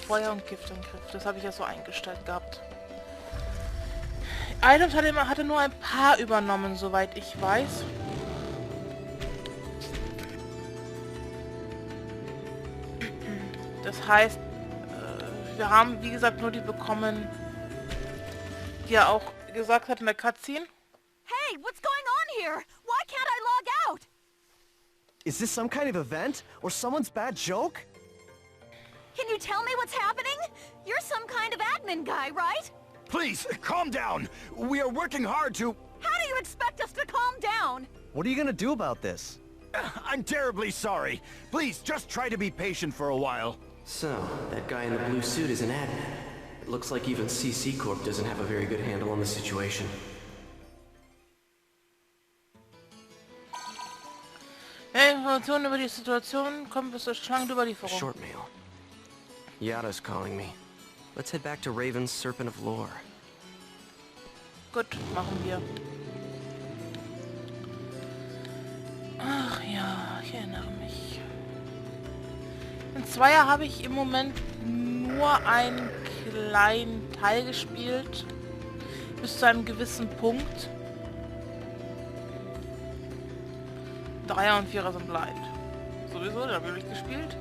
Feuer und Giftangriff. Das habe ich ja so eingestellt gehabt. Items hatte nur ein paar übernommen, soweit ich weiß. Das heißt, wir haben, wie gesagt, nur die bekommen, die er auch gesagt hat in der Cutscene. Hey, what's going on here? Why can't I log out? Is this some kind of event or someone's bad joke? Can you tell me what's happening? You're some kind of admin guy, right? Please, calm down. We are working hard to... How do you expect us to calm down? What are you gonna do about this? I'm terribly sorry. Please, just try to be patient for a while. So, that guy in the blue suit is an admin. It looks like even CC Corp doesn't have a very good handle on the situation. Informationen über die Situation kommen bis zur Schlangenüberlieferung. Short mail. Yada's calling me. Let's head back to Raven's Serpent of Lore. Gut, machen wir. Ach ja, ich erinnere mich. In Zweier habe ich im Moment nur einen kleinen Teil gespielt. Bis zu einem gewissen Punkt. Dreier und Vierer sind blind. Sowieso, da habe ich gespielt.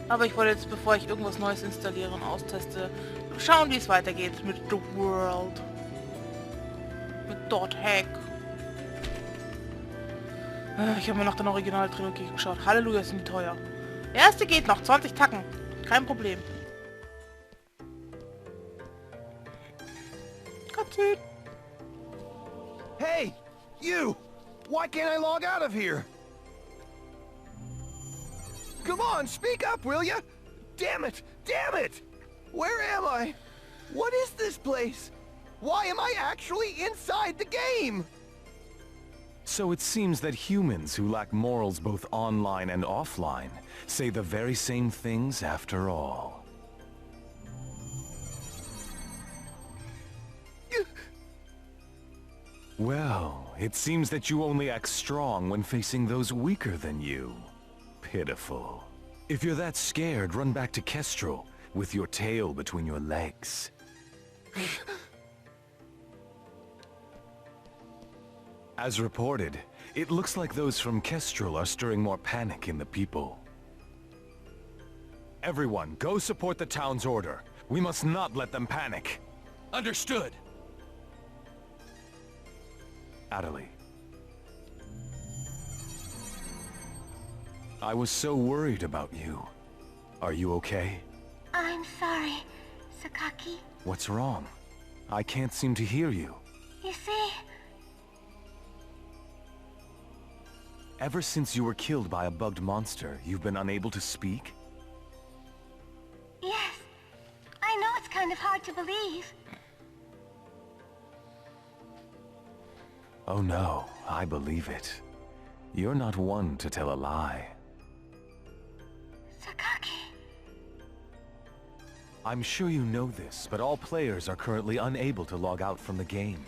Aber ich wollte jetzt, bevor ich irgendwas Neues installiere und austeste, schauen, wie es weitergeht mit The World. Mit Dot Hack. Ich habe mir nach der Originaltrilogie geschaut. Halleluja, sind die teuer. Erste geht noch, 20 Tacken. Kein Problem. Cutscene. Hey, you! Why can't I log out of here? Come on, speak up, will ya? Damn it! Damn it! Where am I? What is this place? Why am I actually inside the game? So it seems that humans who lack morals both online and offline say the very same things after all. Well, it seems that you only act strong when facing those weaker than you. Pitiful. If you're that scared, run back to Kestrel with your tail between your legs. As reported, it looks like those from Kestrel are stirring more panic in the people. Everyone, go support the town's order. We must not let them panic. Understood. Atoli. I was so worried about you. Are you okay? I'm sorry, Sakaki. What's wrong? I can't seem to hear you. You see... Ever since you were killed by a bugged monster, you've been unable to speak? Yes. I know it's kind of hard to believe. Oh no, I believe it. You're not one to tell a lie. Sakaki... I'm sure you know this, but all players are currently unable to log out from the game.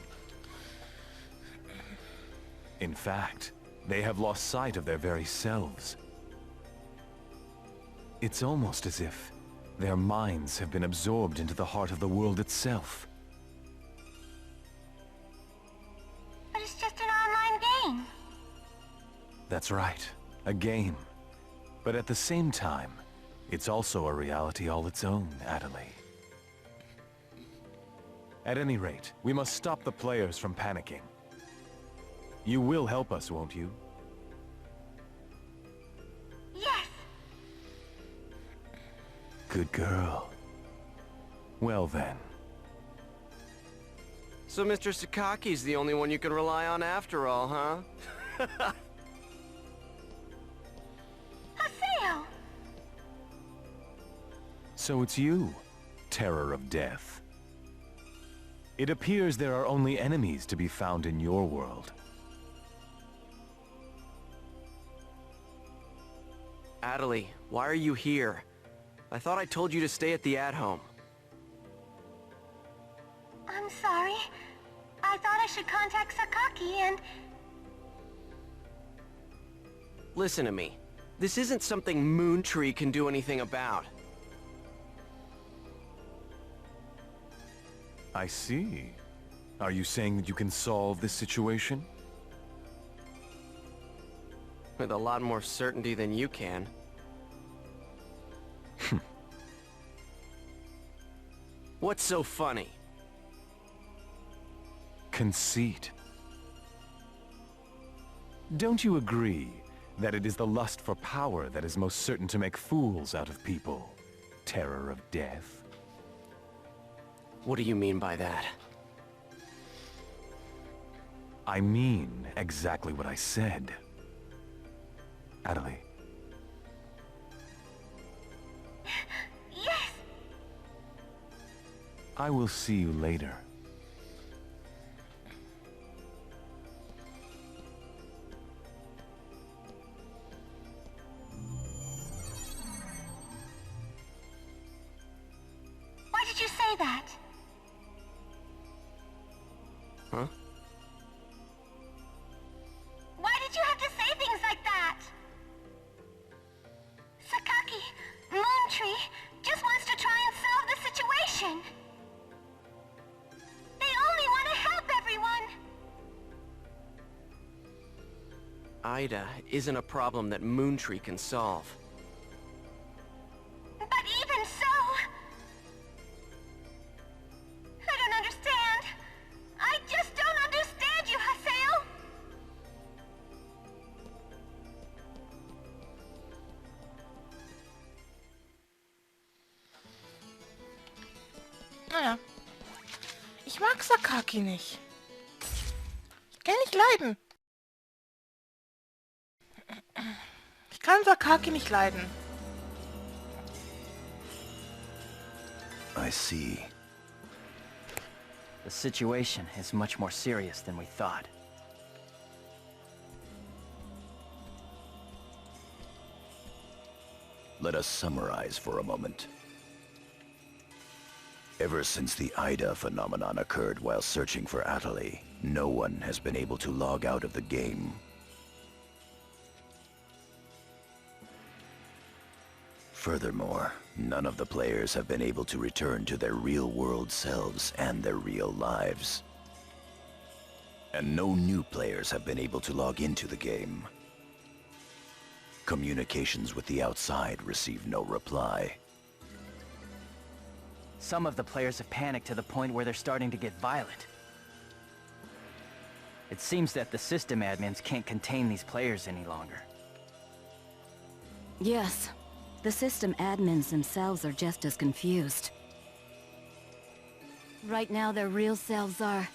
In fact, they have lost sight of their very selves. It's almost as if their minds have been absorbed into the heart of the world itself. But it's just an online game. That's right, a game. But at the same time, it's also a reality all its own, Atoli. At any rate, we must stop the players from panicking. You will help us, won't you? Yes. Good girl. Well then. So Mr. Sakaki's the only one you can rely on after all, huh? Haseo! So it's you, Terror of Death. It appears there are only enemies to be found in your world. Atoli, why are you here? I thought I told you to stay at the at-home. I'm sorry. I thought I should contact Sakaki and... Listen to me. This isn't something Moontree can do anything about. I see. Are you saying that you can solve this situation? With a lot more certainty than you can. What's so funny? Conceit. Don't you agree that it is the lust for power that is most certain to make fools out of people? Terror of death? What do you mean by that? I mean exactly what I said. Atoli. Yes! I will see you later. Why did you say that? Huh? Why did you have to say things like that? Sakaki, Moontree, just wants to try and solve the situation. They only want to help everyone. Ida isn't a problem that Moontree can solve. But even so... I don't understand. I just don't understand you, Haseo. Naja. Ich mag Sakaki nicht. Ich kann nicht leiden. Ich kann Sakaki nicht leiden. I see. The situation is much more serious than we thought. Let us summarize for a moment. Ever since the Ida phenomenon occurred while searching for Atoli, no one has been able to log out of the game. Furthermore, none of the players have been able to return to their real-world selves and their real lives. And no new players have been able to log into the game. Communications with the outside receive no reply. Some of the players have panicked to the point where they're starting to get violent. It seems that the system admins can't contain these players any longer. Yes. The system admins themselves are just as confused. Right now, their real selves are...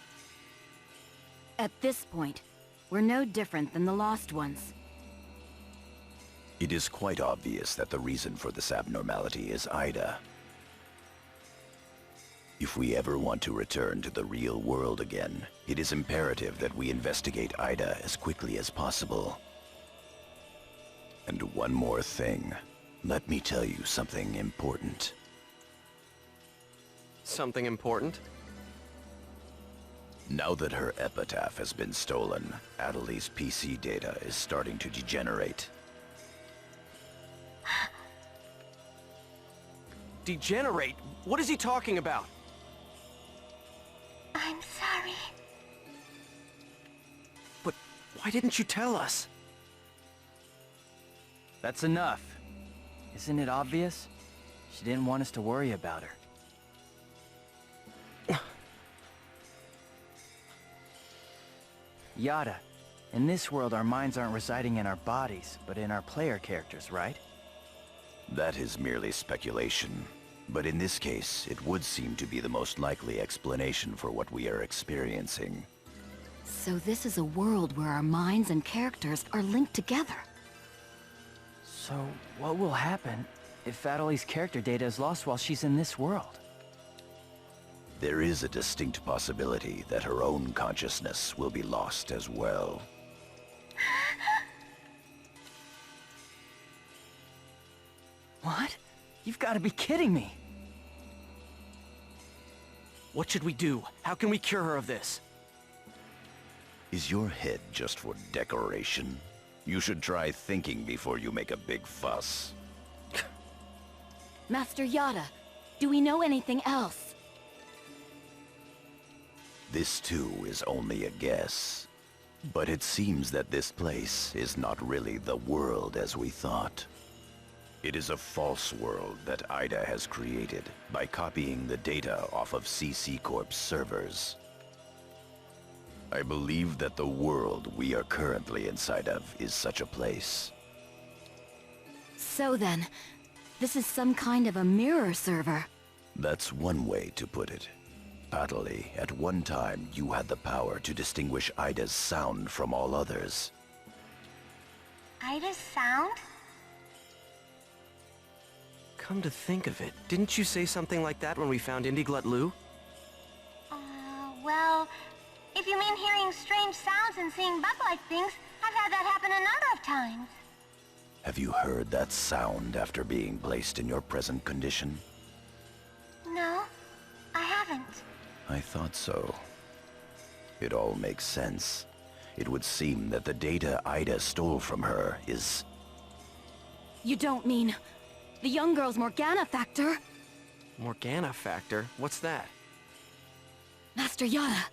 At this point, we're no different than the Lost Ones. It is quite obvious that the reason for this abnormality is Ida. If we ever want to return to the real world again, it is imperative that we investigate Ida as quickly as possible. And one more thing. Let me tell you something important. Something important? Now that her epitaph has been stolen, Atoli's PC data is starting to degenerate. Degenerate? What is he talking about? I'm sorry. But why didn't you tell us? That's enough. Isn't it obvious? She didn't want us to worry about her. Yada, in this world our minds aren't residing in our bodies, but in our player characters, right? That is merely speculation. But in this case, it would seem to be the most likely explanation for what we are experiencing. So this is a world where our minds and characters are linked together. So, what will happen if Atoli's character data is lost while she's in this world? There is a distinct possibility that her own consciousness will be lost as well. What? You've got to be kidding me! What should we do? How can we cure her of this? Is your head just for decoration? You should try thinking before you make a big fuss. Master Yada, do we know anything else? This too is only a guess. But it seems that this place is not really the world as we thought. It is a false world that Ida has created by copying the data off of CC Corp's servers. I believe that the world we are currently inside of is such a place. So then, this is some kind of a mirror server. That's one way to put it. Atoli, at one time you had the power to distinguish Ida's sound from all others. Ida's sound? Come to think of it, didn't you say something like that when we found Indiglut Lu? Well, if you mean hearing strange sounds and seeing bug-like things, I've had that happen a number of times. Have you heard that sound after being placed in your present condition? No, I haven't. I thought so. It all makes sense. It would seem that the data Ida stole from her is... You don't mean... the young girl's Morgana factor? Morgana factor? What's that? Master Yada.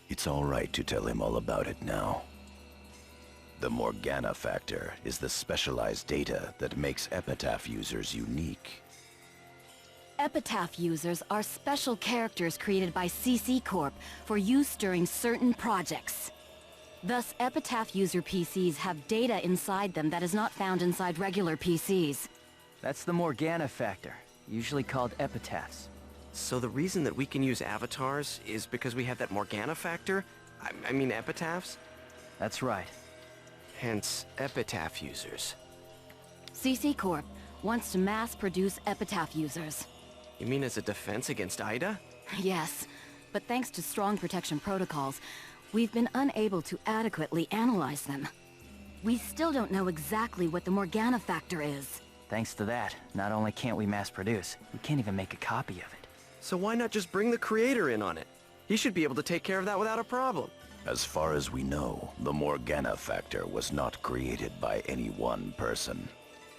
It's all right to tell him all about it now. The Morgana factor is the specialized data that makes Epitaph users unique. Epitaph users are special characters created by CC Corp for use during certain projects. Thus, Epitaph user PCs have data inside them that is not found inside regular PCs. That's the Morgana factor, usually called epitaphs. So the reason that we can use avatars is because we have that Morgana factor? I mean epitaphs? That's right. Hence, epitaph users. CC Corp wants to mass-produce Epitaph users. You mean as a defense against Ida? Yes, but thanks to strong protection protocols, we've been unable to adequately analyze them. We still don't know exactly what the Morgana factor is. Thanks to that, not only can't we mass produce, we can't even make a copy of it. So why not just bring the creator in on it? He should be able to take care of that without a problem. As far as we know, the Morgana factor was not created by any one person.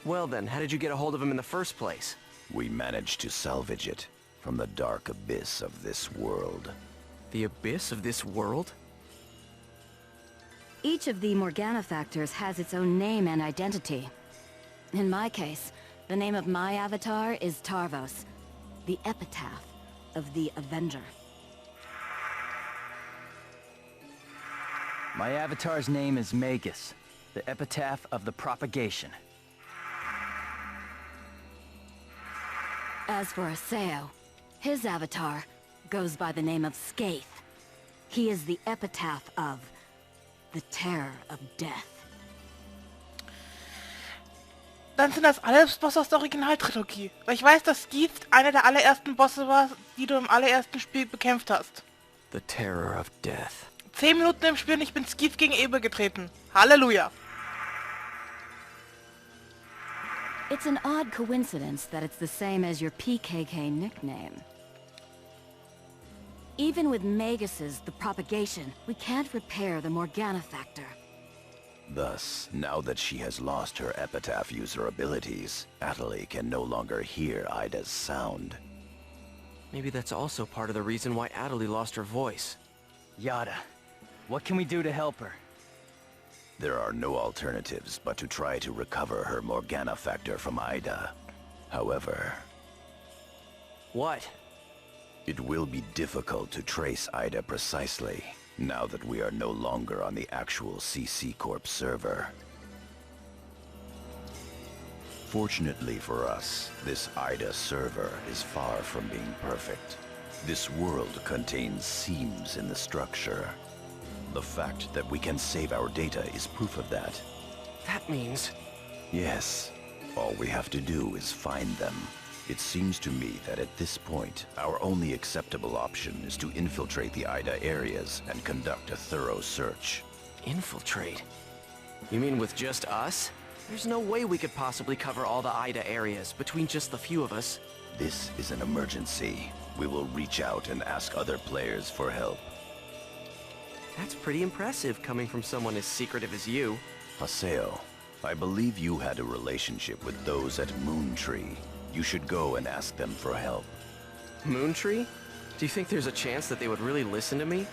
Well then, how did you get a hold of him in the first place? We managed to salvage it from the dark abyss of this world. The abyss of this world? Each of the Morgana factors has its own name and identity. In my case, the name of my avatar is Tarvos, the epitaph of the Avenger. My avatar's name is Magus, the epitaph of the propagation. As for Aseo, his avatar goes by the name of Skaith. He is the epitaph of the terror of death. Dann sind das alles Bosse aus der Originaltrilogie. Weil ich weiß, dass Skeith einer der allerersten Bosse war, die du im allerersten Spiel bekämpft hast. The terror of death. 10 Minuten im Spiel und ich bin Skeith gegen Eber getreten. Halleluja. It's an odd coincidence that it's the same as your PKK nickname. Even with Magus's The Propagation, we can't repair the Morgana factor. Thus, now that she has lost her epitaph user abilities, Atoli can no longer hear Ida's sound. Maybe that's also part of the reason why Atoli lost her voice. Yada, what can we do to help her? There are no alternatives but to try to recover her Morgana factor from Ida. However... What? It will be difficult to trace Ida precisely, now that we are no longer on the actual CC Corp server. Fortunately for us, this Ida server is far from being perfect. This world contains seams in the structure. The fact that we can save our data is proof of that. That means... Yes. All we have to do is find them. It seems to me that at this point, our only acceptable option is to infiltrate the Ida areas and conduct a thorough search. Infiltrate? You mean with just us? There's no way we could possibly cover all the Ida areas between just the few of us. This is an emergency. We will reach out and ask other players for help. That's pretty impressive coming from someone as secretive as you. Aseo, I believe you had a relationship with those at Moontree. You should go and ask them for help. Moontree? Do you think there's a chance that they would really listen to me?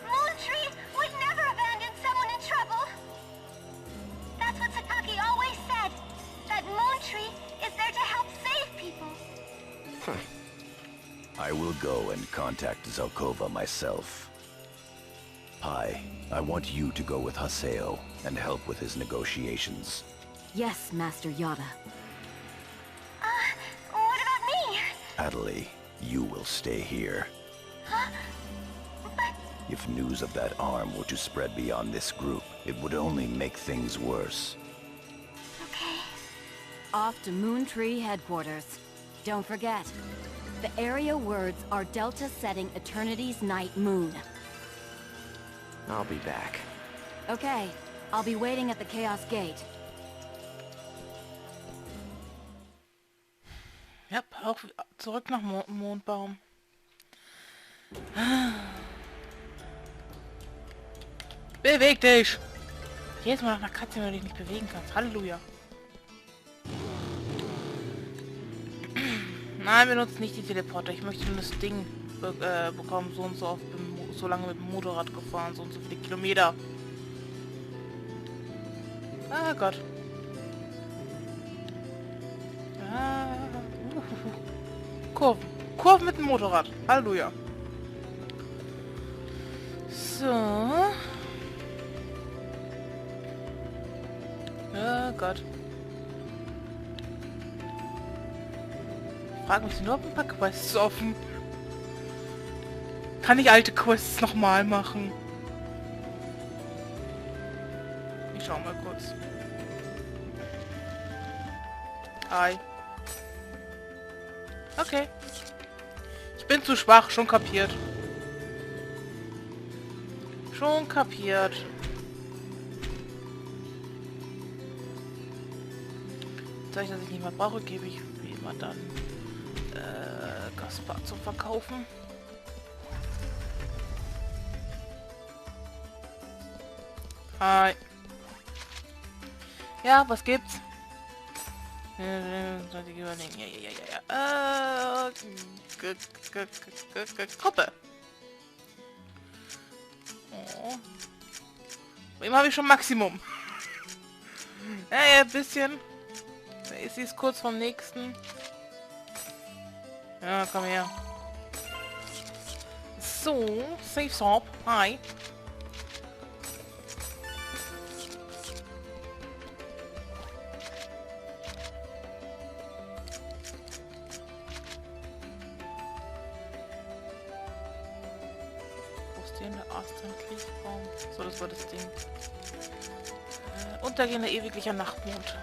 Moontree would never abandon someone in trouble. That's what Sakaki always said. That Moontree is there to help save people. I will go and contact Zelkova myself. Pi, I want you to go with Haseo and help with his negotiations. Yes, Master Yada. What about me? Atoli, you will stay here. Huh? But If news of that arm were to spread beyond this group, it would only make things worse. okay. Off to Moontree headquarters. Don't forget, the area words are Delta setting Eternity's night moon. I'll be back. Okay, I'll be waiting at the Chaos Gate. Ja, auch zurück nach Mondbaum. Beweg dich! Jedes Mal nach einer Katze, wenn du dich nicht bewegen kannst. Halleluja. Nein, benutzt nicht die Teleporter. Ich möchte nur das Ding bekommen. So und so oft, so lange mit dem Motorrad gefahren. So und so viele Kilometer. Ah Gott. Kurven. Kurven mit dem Motorrad. Halleluja. So. Oh Gott. Ich frage mich, sind überhaupt ein paar Quests offen? Kann ich alte Quests nochmal machen? Ich schau mal kurz. Hi. Okay. Ich bin zu schwach, schon kapiert. Schon kapiert. Zeug, das ich nicht mehr brauche, gebe ich wie immer dann Gaspar zum Verkaufen. Hi. Ja, was gibt's? Sollte ich überlegen. Ja. Gruppe. Oh. Bei ihm habe ich schon Maximum. Ja, ein bisschen. Sie ist kurz vom nächsten. Ja, komm her. So, Safe Shop. Hi. Frustrierender Astern-Kriegsbaum. So, das war das Ding. Untergehender ewiglicher Nachtmond.